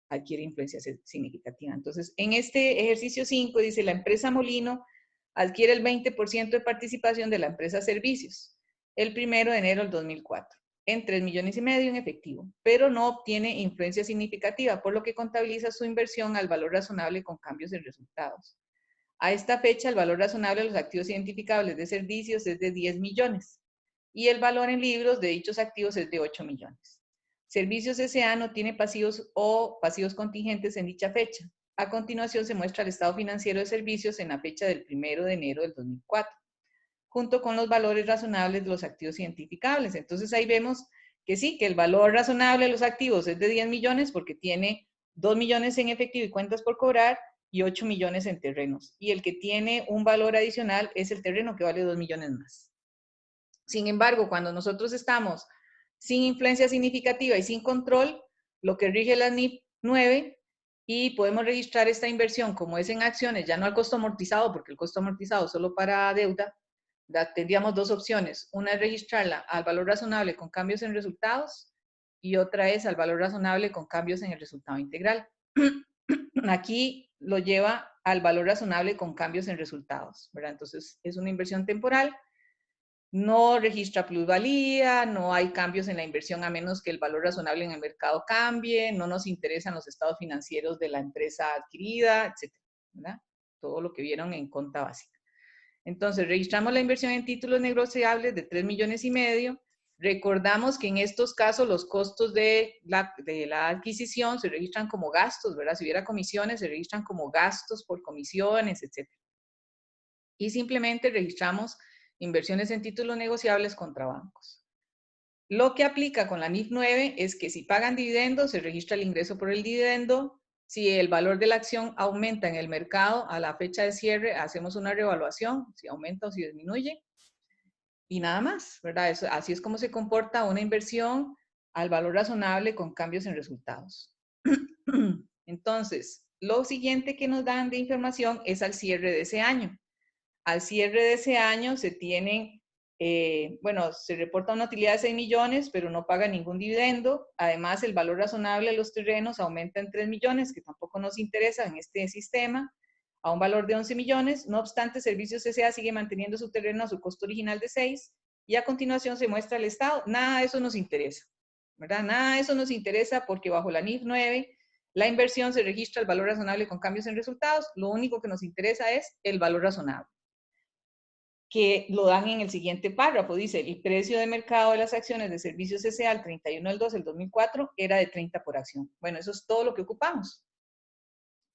adquiere influencia significativa. Entonces, en este ejercicio 5 dice, la empresa Molino adquiere el 20% de participación de la empresa Servicios el 1 de enero del 2004 en 3,5 millones en efectivo, pero no obtiene influencia significativa, por lo que contabiliza su inversión al valor razonable con cambios en resultados. A esta fecha, el valor razonable de los activos identificables de servicios es de 10 millones y el valor en libros de dichos activos es de 8 millones. Servicios S.A. no tiene pasivos o pasivos contingentes en dicha fecha. A continuación se muestra el estado financiero de servicios en la fecha del 1 de enero del 2004, junto con los valores razonables de los activos identificables. Entonces ahí vemos que sí, que el valor razonable de los activos es de 10 millones porque tiene 2 millones en efectivo y cuentas por cobrar y 8 millones en terrenos. Y el que tiene un valor adicional es el terreno que vale 2 millones más. Sin embargo, cuando nosotros estamos sin influencia significativa y sin control, lo que rige la NIF 9, y podemos registrar esta inversión como es en acciones, ya no al costo amortizado, porque el costo amortizado solo para deuda, tendríamos dos opciones. Una es registrarla al valor razonable con cambios en resultados y otra es al valor razonable con cambios en el resultado integral. Aquí lo lleva al valor razonable con cambios en resultados, ¿verdad? Entonces, es una inversión temporal, no registra plusvalía, no hay cambios en la inversión a menos que el valor razonable en el mercado cambie, no nos interesan los estados financieros de la empresa adquirida, etcétera, ¿verdad? Todo lo que vieron en cuenta básica. Entonces, registramos la inversión en títulos negociables de 3,5 millones. Recordamos que en estos casos los costos de la adquisición se registran como gastos, ¿verdad? Si hubiera comisiones, se registran como gastos por comisiones, etc. Y simplemente registramos inversiones en títulos negociables contra bancos. Lo que aplica con la NIF 9 es que si pagan dividendos, se registra el ingreso por el dividendo. Si el valor de la acción aumenta en el mercado a la fecha de cierre, hacemos una reevaluación, si aumenta o si disminuye. Y nada más, ¿verdad? Eso, así es como se comporta una inversión al valor razonable con cambios en resultados. Entonces, lo siguiente que nos dan de información es al cierre de ese año. Al cierre de ese año se tienen, se reporta una utilidad de 6 millones, pero no paga ningún dividendo. Además, el valor razonable de los terrenos aumenta en 3 millones, que tampoco nos interesa en este sistema, a un valor de 11 millones. No obstante, Servicios S.A. sigue manteniendo su terreno a su costo original de 6, y a continuación se muestra el estado. Nada de eso nos interesa, ¿verdad? Nada de eso nos interesa porque bajo la NIF 9, la inversión se registra el valor razonable con cambios en resultados. Lo único que nos interesa es el valor razonable, que lo dan en el siguiente párrafo. Dice, el precio de mercado de las acciones de Servicios S.A. al 31 del 2 del 2004 era de 30 por acción. Bueno, eso es todo lo que ocupamos.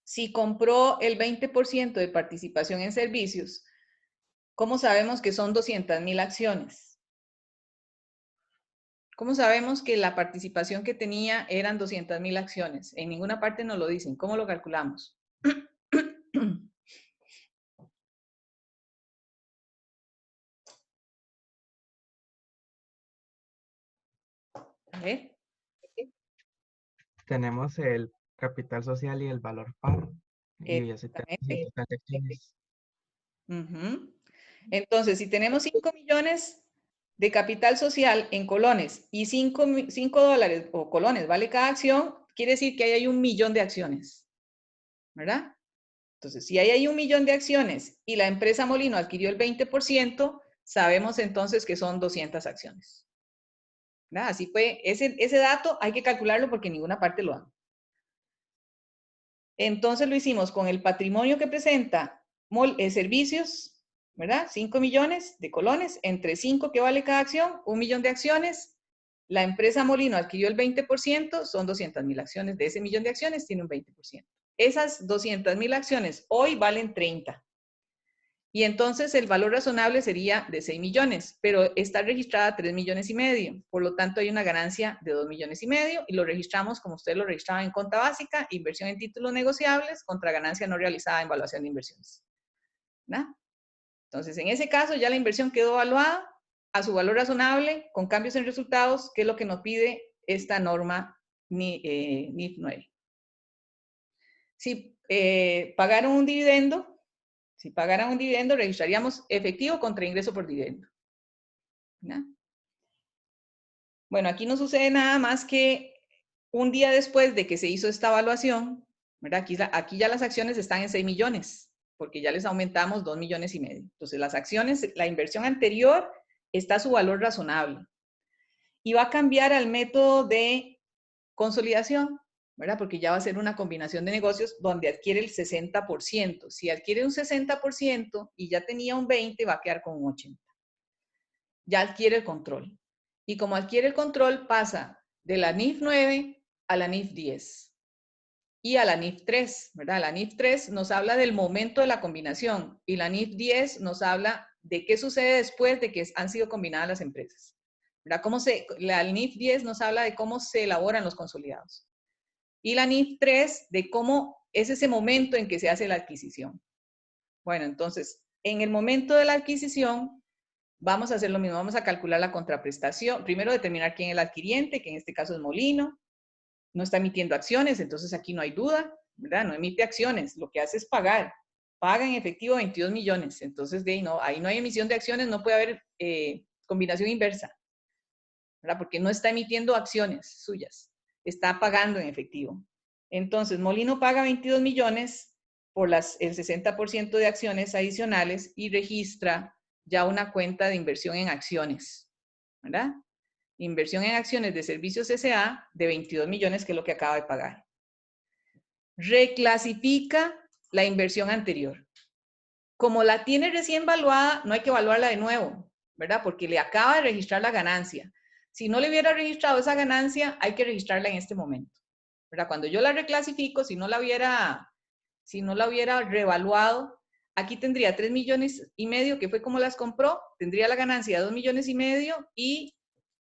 Si compró el 20% de participación en servicios, ¿cómo sabemos que son 200,000 acciones? ¿Cómo sabemos que la participación que tenía eran 200,000 acciones? En ninguna parte nos lo dicen. ¿Cómo lo calculamos? A ver. Tenemos el capital social y el valor par. Y así Exactamente. tenemos transacciones. Entonces, si tenemos 5 millones de capital social en colones y 5 dólares o colones vale cada acción, quiere decir que ahí hay 1 millón de acciones, ¿verdad? Entonces, si ahí hay 1 millón de acciones y la empresa Molino adquirió el 20%, sabemos entonces que son 200 acciones, ¿verdad? Así fue, ese dato hay que calcularlo porque en ninguna parte lo dan. Entonces lo hicimos con el patrimonio que presenta servicios, ¿verdad? 5 millones de colones, entre 5 que vale cada acción, 1 millón de acciones. La empresa Molino adquirió el 20%, son 200,000 acciones. De ese millón de acciones tiene un 20%. Esas 200,000 acciones hoy valen 30. Y entonces el valor razonable sería de 6 millones, pero está registrada 3,5 millones. Por lo tanto, hay una ganancia de 2,5 millones y lo registramos como usted lo registraba en cuenta básica, inversión en títulos negociables contra ganancia no realizada en evaluación de inversiones, ¿verdad? Entonces, en ese caso ya la inversión quedó evaluada a su valor razonable con cambios en resultados, que es lo que nos pide esta norma NIF 9. Si pagaron un dividendo, si pagaran un dividendo, registraríamos efectivo contra ingreso por dividendo, ¿no? Bueno, aquí no sucede nada más que un día después de que se hizo esta evaluación, ¿verdad? Aquí ya las acciones están en 6 millones, porque ya les aumentamos 2 millones y medio. Entonces, las acciones, la inversión anterior está a su valor razonable. Y va a cambiar al método de consolidación, ¿verdad? Porque ya va a ser una combinación de negocios donde adquiere el 60%. Si adquiere un 60% y ya tenía un 20%, va a quedar con un 80%. Ya adquiere el control. Y como adquiere el control, pasa de la NIF 9 a la NIF 10 y a la NIF 3, ¿verdad? La NIF 3 nos habla del momento de la combinación y la NIF 10 nos habla de qué sucede después de que han sido combinadas las empresas, ¿verdad? La NIF 10 nos habla de cómo se elaboran los consolidados y la NIF 3 de cómo es ese momento en que se hace la adquisición. Bueno, entonces, en el momento de la adquisición, vamos a hacer lo mismo, vamos a calcular la contraprestación, primero determinar quién es el adquiriente, que en este caso es Molino, no está emitiendo acciones, entonces aquí no hay duda, ¿verdad? No emite acciones, lo que hace es pagar, paga en efectivo 22 millones, entonces ahí no hay emisión de acciones, no puede haber combinación inversa, ¿verdad? Porque no está emitiendo acciones suyas, está pagando en efectivo. Entonces, Molino paga 22 millones por el 60% de acciones adicionales y registra ya una cuenta de inversión en acciones, ¿verdad? Inversión en acciones de Servicios S.A. de 22 millones, que es lo que acaba de pagar. Reclasifica la inversión anterior. Como la tiene recién valuada, no hay que evaluarla de nuevo, ¿verdad? Porque le acaba de registrar la ganancia. Si no le hubiera registrado esa ganancia, hay que registrarla en este momento, ¿verdad? Cuando yo la reclasifico, si no la hubiera revaluado, aquí tendría 3 millones y medio, que fue como las compró, tendría la ganancia de 2 millones y medio y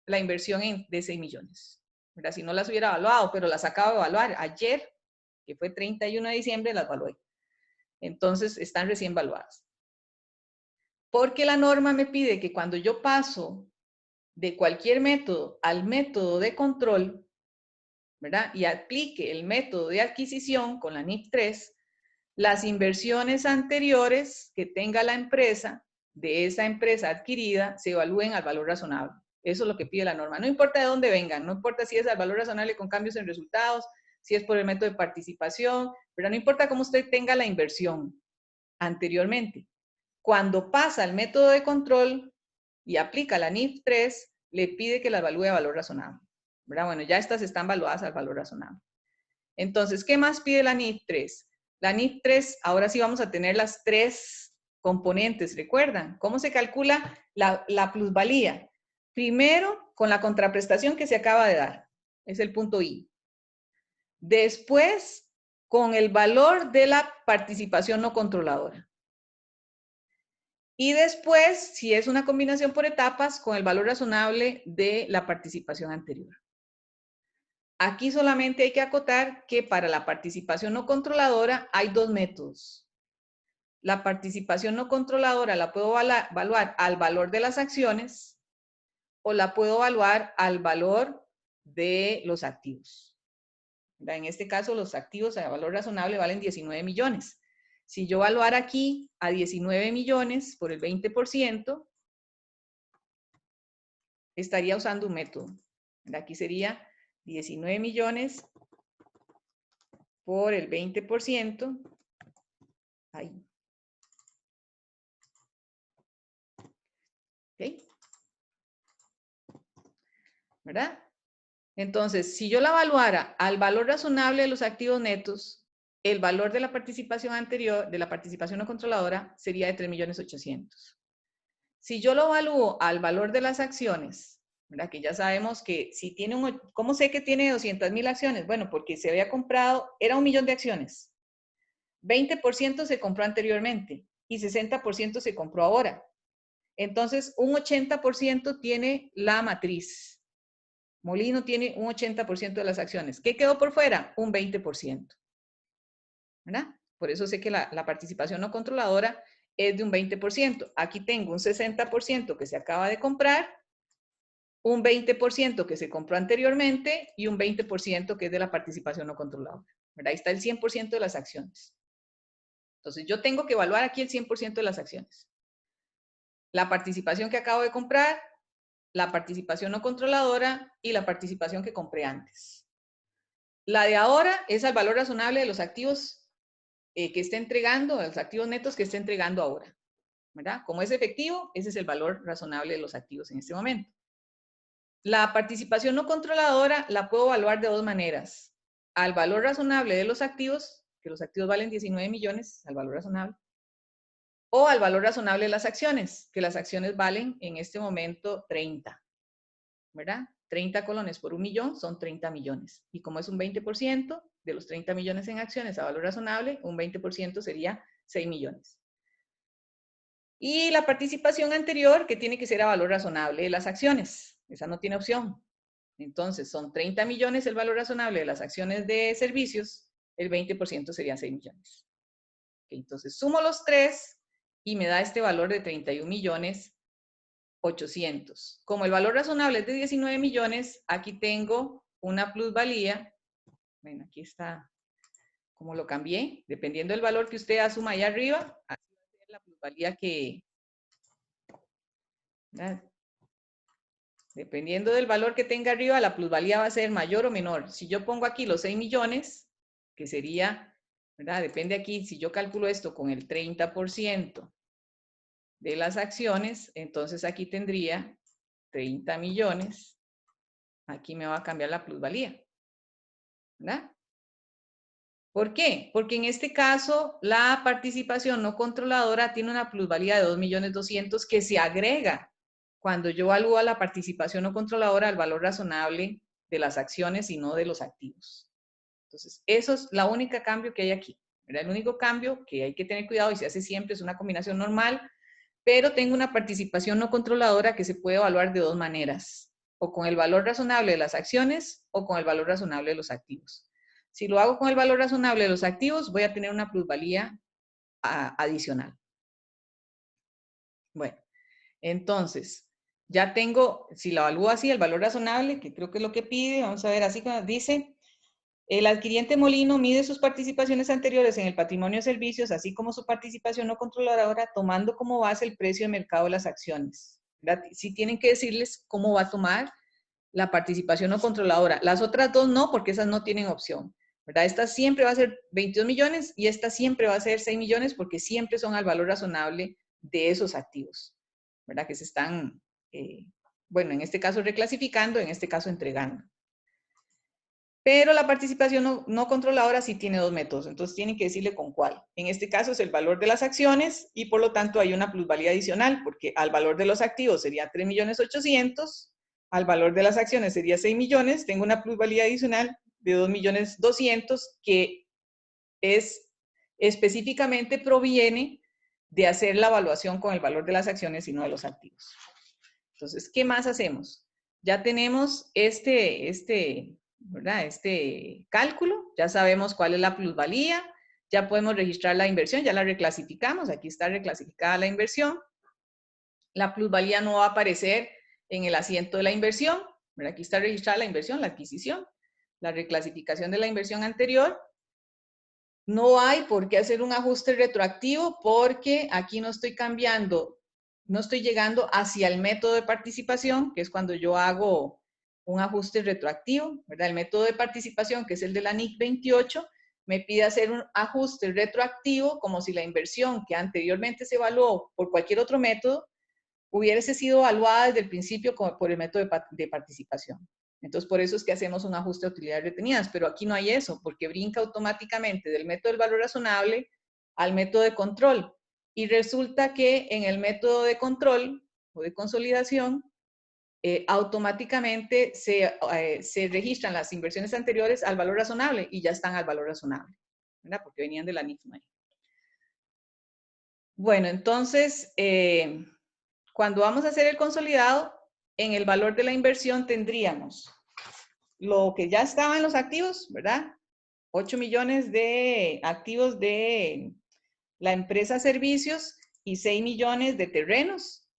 la inversión de 6 millones, ¿verdad? Si no las hubiera evaluado, pero las acabo de evaluar ayer, que fue 31 de diciembre, las evalué. Entonces, están recién evaluadas. Porque la norma me pide que cuando yo paso de cualquier método al método de control, ¿verdad? Y aplique el método de adquisición con la NIF 3, las inversiones anteriores que tenga la empresa, de esa empresa adquirida, se evalúen al valor razonable. Eso es lo que pide la norma. No importa de dónde vengan, no importa si es al valor razonable con cambios en resultados, si es por el método de participación, pero no importa cómo usted tenga la inversión anteriormente. Cuando pasa al método de control y aplica la NIF 3, le pide que la evalúe a valor razonable, ¿verdad? Bueno, ya estas están evaluadas al valor razonable. Entonces, ¿qué más pide la NIF 3? La NIF 3, ahora sí vamos a tener las 3 componentes, ¿recuerdan? ¿Cómo se calcula la plusvalía? Primero, con la contraprestación que se acaba de dar, es el punto I. Después, con el valor de la participación no controladora. Y después, si es una combinación por etapas, con el valor razonable de la participación anterior. Aquí solamente hay que acotar que para la participación no controladora hay dos métodos. La participación no controladora la puedo evaluar al valor de las acciones o la puedo evaluar al valor de los activos. En este caso, los activos a valor razonable valen 19 millones. Si yo evaluara aquí a 19 millones por el 20%, estaría usando un método. Aquí sería 19 millones por el 20%. Ahí. ¿Ok? ¿Verdad? Entonces, si yo la evaluara al valor razonable de los activos netos, el valor de la participación anterior, de la participación no controladora, sería de 3.800.000. Si yo lo evalúo al valor de las acciones, ¿verdad? Que ya sabemos que si tiene ¿cómo sé que tiene 200.000 acciones? Bueno, porque se había comprado, era 1 millón de acciones. 20% se compró anteriormente y 60% se compró ahora. Entonces, un 80% tiene la matriz. Molino tiene un 80% de las acciones. ¿Qué quedó por fuera? Un 20%. ¿Verdad? Por eso sé que la participación no controladora es de un 20%. Aquí tengo un 60% que se acaba de comprar, un 20% que se compró anteriormente y un 20% que es de la participación no controladora. ¿Verdad? Ahí está el 100% de las acciones. Entonces, yo tengo que evaluar aquí el 100% de las acciones. La participación que acabo de comprar, la participación no controladora y la participación que compré antes. La de ahora es al valor razonable de los activos que está entregando, de los activos netos que está entregando ahora, ¿verdad? Como es efectivo, ese es el valor razonable de los activos en este momento. La participación no controladora la puedo evaluar de dos maneras. Al valor razonable de los activos, que los activos valen 19 millones, al valor razonable, o al valor razonable de las acciones, que las acciones valen en este momento 30, ¿verdad? 30 colones por 1 millón son 30 millones. Y como es un 20% de los 30 millones en acciones a valor razonable, un 20% sería 6 millones. Y la participación anterior, que tiene que ser a valor razonable de las acciones. Esa no tiene opción. Entonces, son 30 millones el valor razonable de las acciones de servicios, el 20% serían 6 millones. Entonces, sumo los tres y me da este valor de 31 millones 800. Como el valor razonable es de 19 millones, aquí tengo una plusvalía. Bueno, aquí está como lo cambié. Dependiendo del valor que usted asuma allá arriba, así va a ser la plusvalía que... ¿verdad? Dependiendo del valor que tenga arriba, la plusvalía va a ser mayor o menor. Si yo pongo aquí los 6 millones, que sería, ¿verdad? Depende aquí, si yo calculo esto con el 30% de las acciones, entonces aquí tendría 30 millones. Aquí me va a cambiar la plusvalía, ¿verdad? ¿Por qué? Porque en este caso la participación no controladora tiene una plusvalía de 2.200.000 que se agrega cuando yo evalúo la participación no controladora al valor razonable de las acciones y no de los activos. Entonces, eso es la única cambio que hay aquí. ¿Verdad? El único cambio que hay que tener cuidado y se hace siempre es una combinación normal, pero tengo una participación no controladora que se puede evaluar de dos maneras, o con el valor razonable de las acciones o con el valor razonable de los activos. Si lo hago con el valor razonable de los activos, voy a tener una plusvalía adicional. Bueno, entonces, ya tengo, si lo evalúo así, el valor razonable, que creo que es lo que pide, vamos a ver así como dice, el adquiriente Molino mide sus participaciones anteriores en el patrimonio de servicios, así como su participación no controladora, tomando como base el precio de mercado de las acciones. Sí tienen que decirles cómo va a tomar la participación no controladora. Las otras dos no, porque esas no tienen opción. ¿Verdad? Esta siempre va a ser 22 millones y esta siempre va a ser 6 millones porque siempre son al valor razonable de esos activos, ¿verdad? Que se están, bueno, en este caso reclasificando, en este caso entregando. Pero la participación no controladora sí tiene dos métodos, entonces tienen que decirle con cuál. En este caso es el valor de las acciones y por lo tanto hay una plusvalía adicional, porque al valor de los activos sería 3.800.000, al valor de las acciones sería 6 millones, tengo una plusvalía adicional de 2.200.000 que es específicamente proviene de hacer la evaluación con el valor de las acciones y no de los activos. Entonces, ¿qué más hacemos? Ya tenemos ¿verdad? Este cálculo, ya sabemos cuál es la plusvalía, ya podemos registrar la inversión, ya la reclasificamos, aquí está reclasificada la inversión. La plusvalía no va a aparecer en el asiento de la inversión, ¿verdad? Aquí está registrada la inversión, la adquisición, la reclasificación de la inversión anterior. No hay por qué hacer un ajuste retroactivo porque aquí no estoy cambiando, no estoy llegando hacia el método de participación, que es cuando yo hago un ajuste retroactivo, ¿verdad? El método de participación, que es el de la NIC 28, me pide hacer un ajuste retroactivo como si la inversión que anteriormente se evaluó por cualquier otro método hubiese sido evaluada desde el principio por el método de participación. Entonces, por eso es que hacemos un ajuste de utilidades retenidas, pero aquí no hay eso, porque brinca automáticamente del método del valor razonable al método de control. Y resulta que en el método de control o de consolidación, automáticamente se registran las inversiones anteriores al valor razonable y ya están al valor razonable, ¿verdad? Porque venían de la NIFMA. Bueno, entonces, cuando vamos a hacer el consolidado, en el valor de la inversión tendríamos lo que ya estaba en los activos, ¿verdad? 8 millones de activos de la empresa servicios y 6 millones de terrenos.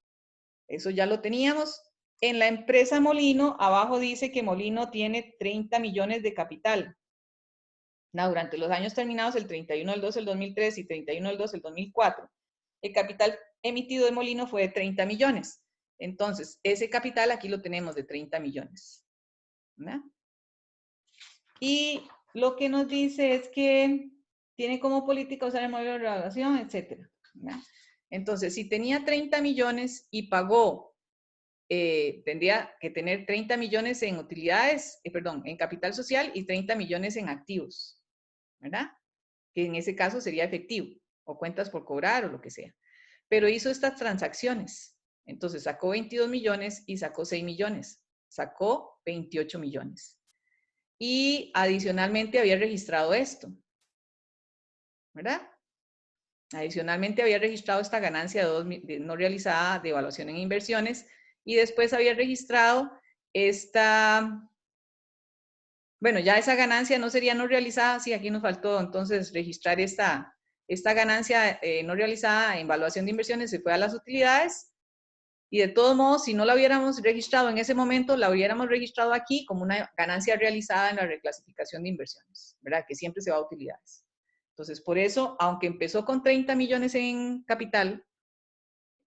Eso ya lo teníamos. En la empresa Molino, abajo dice que Molino tiene 30 millones de capital. Durante los años terminados, el 31 del 2 del 2003 y 31 del 2 del 2004, el capital emitido de Molino fue de 30 millones. Entonces, ese capital aquí lo tenemos de 30 millones. ¿Verdad? Y lo que nos dice es que tiene como política usar el modelo de revaluación, etc. Entonces, si tenía 30 millones y pagó, tendría que tener 30 millones en utilidades, perdón, en capital social y 30 millones en activos, ¿verdad? Que en ese caso sería efectivo, o cuentas por cobrar o lo que sea. Pero hizo estas transacciones. Entonces sacó 22 millones y sacó 6 millones. Sacó 28 millones. Y adicionalmente había registrado esto, ¿verdad? Adicionalmente había registrado esta ganancia no realizada de evaluación en inversiones y después había registrado esta, bueno, ya esa ganancia no sería no realizada, sí, aquí nos faltó entonces registrar esta ganancia no realizada en evaluación de inversiones, se fue a las utilidades y de todos modos, si no la hubiéramos registrado en ese momento, la hubiéramos registrado aquí como una ganancia realizada en la reclasificación de inversiones, ¿verdad? Que siempre se va a utilidades. Entonces, por eso, aunque empezó con 30 millones en capital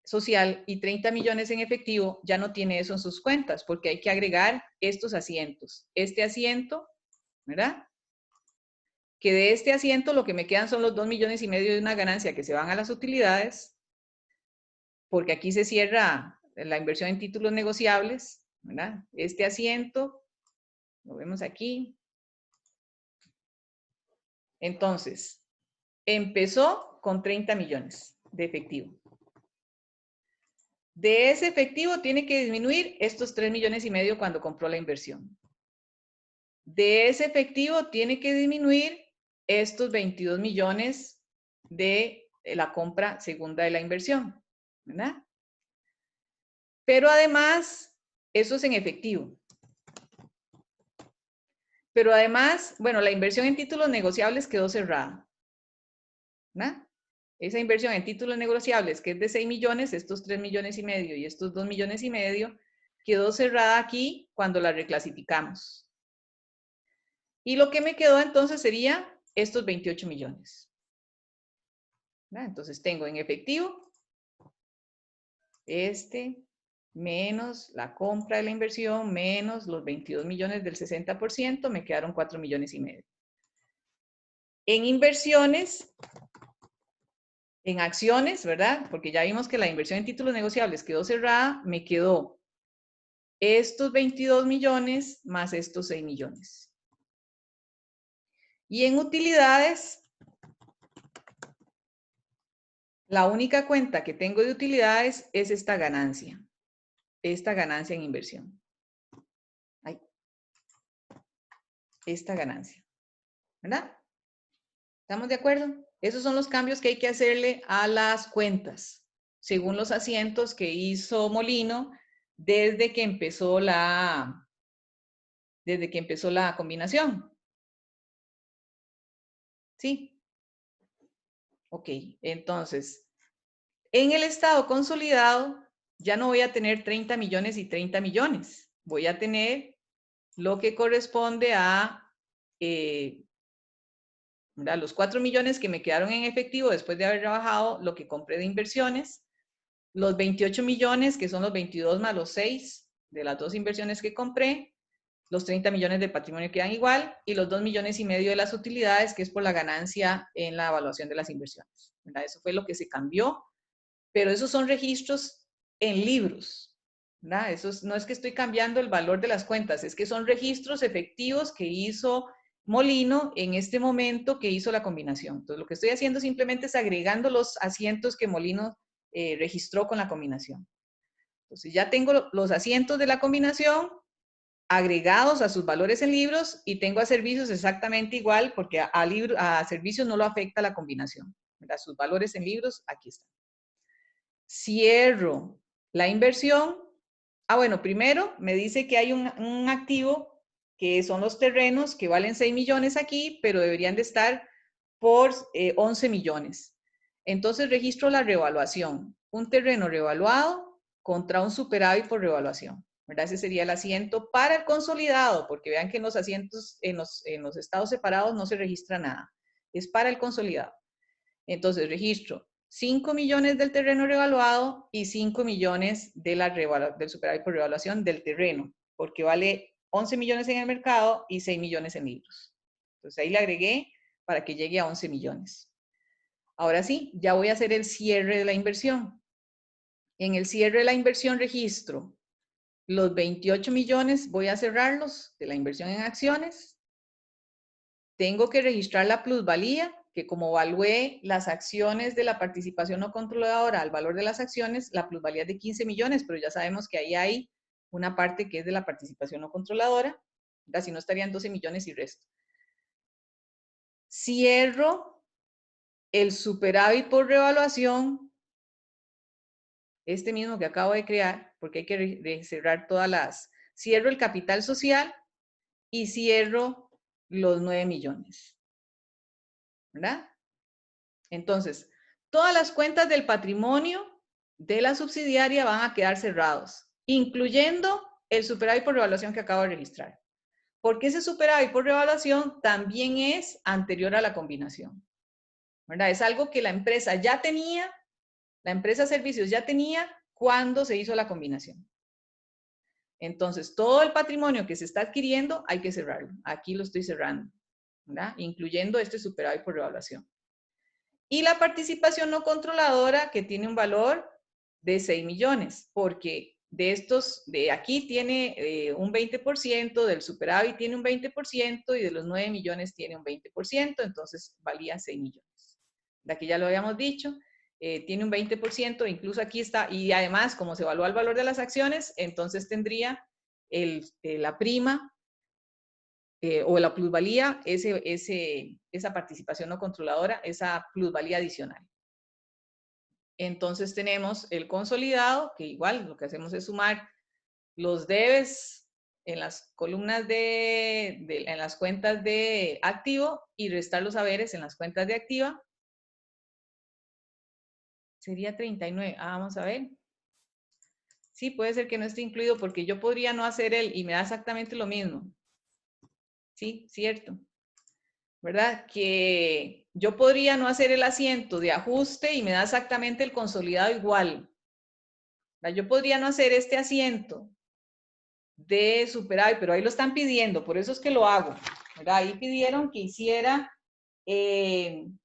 social y 30 millones en efectivo, ya no tiene eso en sus cuentas, porque hay que agregar estos asientos. Este asiento, ¿verdad? Que de este asiento lo que me quedan son los 2 millones y medio de una ganancia que se van a las utilidades, porque aquí se cierra la inversión en títulos negociables, ¿verdad? Este asiento, lo vemos aquí. Entonces, empezó con 30 millones de efectivo. De ese efectivo tiene que disminuir estos 3 millones y medio cuando compró la inversión. De ese efectivo tiene que disminuir estos 22 millones de la compra segunda de la inversión, ¿verdad? Pero además, eso es en efectivo. Pero además, bueno, la inversión en títulos negociables quedó cerrada, ¿verdad? Esa inversión en títulos negociables, que es de 6 millones, estos 3 millones y medio y estos 2 millones y medio, quedó cerrada aquí cuando la reclasificamos. Y lo que me quedó entonces sería estos 28 millones. ¿Verdad? Entonces tengo en efectivo menos la compra de la inversión, menos los 22 millones del 60%, me quedaron 4 millones y medio. En inversiones, en acciones, ¿verdad? Porque ya vimos que la inversión en títulos negociables quedó cerrada, me quedó estos 22 millones más estos 6 millones. Y en utilidades, la única cuenta que tengo de utilidades es esta ganancia en inversión. Ay, esta ganancia, ¿verdad? ¿Estamos de acuerdo? Esos son los cambios que hay que hacerle a las cuentas, según los asientos que hizo Molino desde que empezó la combinación. ¿Sí? Ok, entonces, en el estado consolidado ya no voy a tener 30 millones y 30 millones. Voy a tener lo que corresponde a los 4 millones que me quedaron en efectivo después de haber trabajado lo que compré de inversiones, los 28 millones, que son los 22 más los 6 de las dos inversiones que compré, los 30 millones de patrimonio quedan igual, y los 2 millones y medio de las utilidades, que es por la ganancia en la evaluación de las inversiones. ¿Verdad? Eso fue lo que se cambió, pero esos son registros en libros. ¿Verdad? No es que estoy cambiando el valor de las cuentas, es que son registros efectivos que hizo Molino en este momento que hizo la combinación. Entonces, lo que estoy haciendo simplemente es agregando los asientos que Molino registró con la combinación. Entonces, ya tengo los asientos de la combinación agregados a sus valores en libros y tengo a servicios exactamente igual porque a servicios no lo afecta la combinación. ¿Verdad? Sus valores en libros, aquí están. Cierro la inversión. Bueno, primero me dice que hay un activo que son los terrenos que valen 6 millones aquí, pero deberían de estar por 11 millones. Entonces registro la revaluación. Un terreno revaluado contra un superávit por revaluación. ¿Verdad? Ese sería el asiento para el consolidado, porque vean que en los asientos, en los estados separados no se registra nada. Es para el consolidado. Entonces registro 5 millones del terreno revaluado y 5 millones del superávit por revaluación del terreno, porque vale 11 millones en el mercado y 6 millones en libros. Entonces ahí le agregué para que llegue a 11 millones. Ahora sí, ya voy a hacer el cierre de la inversión. En el cierre de la inversión registro los 28 millones, voy a cerrarlos de la inversión en acciones. Tengo que registrar la plusvalía, que como evalué las acciones de la participación no controladora al valor de las acciones, la plusvalía es de 15 millones, pero ya sabemos que ahí hay una parte que es de la participación no controladora, así no estarían 12 millones y resto. Cierro el superávit por revaluación, este mismo que acabo de crear, porque hay que cerrar todas las... Cierro el capital social y cierro los 9 millones, ¿verdad? Entonces, todas las cuentas del patrimonio de la subsidiaria van a quedar cerrados, incluyendo el superávit por revaluación que acabo de registrar. Porque ese superávit por revaluación también es anterior a la combinación, ¿verdad? Es algo que la empresa ya tenía, la empresa servicios ya tenía cuando se hizo la combinación. Entonces, todo el patrimonio que se está adquiriendo hay que cerrarlo. Aquí lo estoy cerrando, ¿verdad? Incluyendo este superávit por revaluación. Y la participación no controladora que tiene un valor de 6 millones, porque de estos, de aquí tiene un 20%, del superávit tiene un 20% y de los 9 millones tiene un 20%, entonces valía 6 millones. De aquí ya lo habíamos dicho, tiene un 20%, incluso aquí está, y además como se evalúa el valor de las acciones, entonces tendría la prima o la plusvalía, esa participación no controladora, esa plusvalía adicional. Entonces tenemos el consolidado, que igual lo que hacemos es sumar los debes en las columnas en las cuentas de activo y restar los haberes en las cuentas de activa. Sería 39. Vamos a ver. Sí, puede ser que no esté incluido porque yo podría no hacer y me da exactamente lo mismo. Sí, cierto. ¿Verdad? Que yo podría no hacer el asiento de ajuste y me da exactamente el consolidado igual. ¿Verdad? Yo podría no hacer este asiento de superávit, pero ahí lo están pidiendo, por eso es que lo hago. ¿Verdad? Ahí pidieron que hiciera el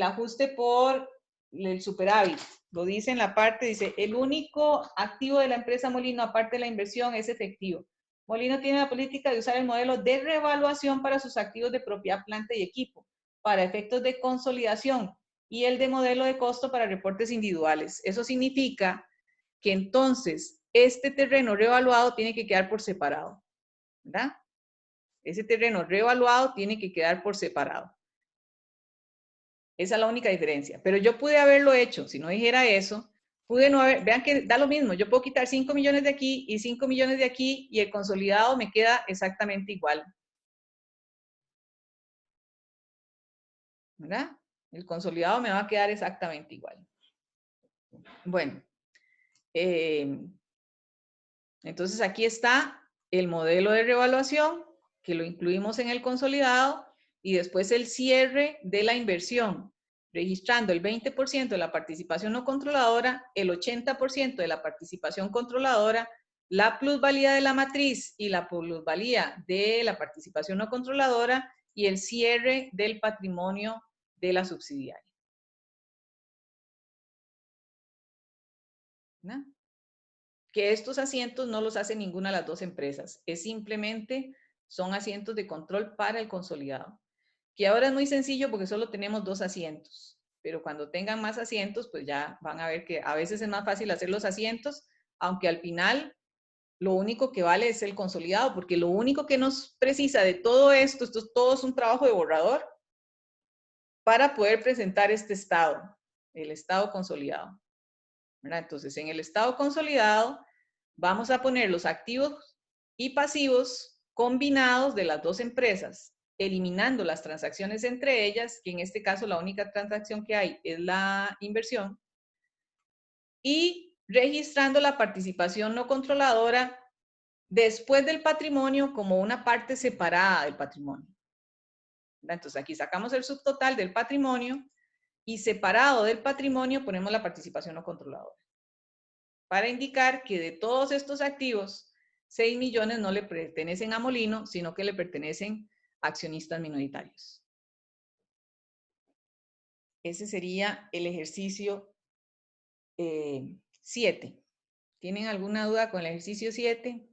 ajuste por el superávit. Lo dice en la parte, dice, el único activo de la empresa Molino, aparte de la inversión, es efectivo. Molino tiene la política de usar el modelo de revaluación para sus activos de propiedad, planta y equipo, para efectos de consolidación, y el de modelo de costo para reportes individuales. Eso significa que entonces este terreno revaluado tiene que quedar por separado, ¿verdad? Ese terreno revaluado tiene que quedar por separado. Esa es la única diferencia. Pero yo pude haberlo hecho, si no dijera eso, pude no haber, vean que da lo mismo, yo puedo quitar 5 millones de aquí y 5 millones de aquí y el consolidado me queda exactamente igual. ¿Verdad? El consolidado me va a quedar exactamente igual. Bueno, entonces aquí está el modelo de revaluación, que lo incluimos en el consolidado, y después el cierre de la inversión, registrando el 20% de la participación no controladora, el 80% de la participación controladora, la plusvalía de la matriz y la plusvalía de la participación no controladora, y el cierre del patrimonio de la subsidiaria. ¿No? Que estos asientos no los hace ninguna de las dos empresas, es simplemente son asientos de control para el consolidado, que ahora es muy sencillo porque solo tenemos 2 asientos, pero cuando tengan más asientos, pues ya van a ver que a veces es más fácil hacer los asientos, aunque al final lo único que vale es el consolidado, porque lo único que nos precisa de todo esto todo es un trabajo de borrador para poder presentar este estado, el estado consolidado. ¿Verdad? Entonces, en el estado consolidado, vamos a poner los activos y pasivos combinados de las dos empresas, eliminando las transacciones entre ellas, que en este caso la única transacción que hay es la inversión, y registrando la participación no controladora después del patrimonio como una parte separada del patrimonio. Entonces, aquí sacamos el subtotal del patrimonio y separado del patrimonio ponemos la participación no controladora, para indicar que de todos estos activos, 6 millones no le pertenecen a Molino, sino que le pertenecen accionistas minoritarios. Ese sería el ejercicio 7. ¿Tienen alguna duda con el ejercicio 7?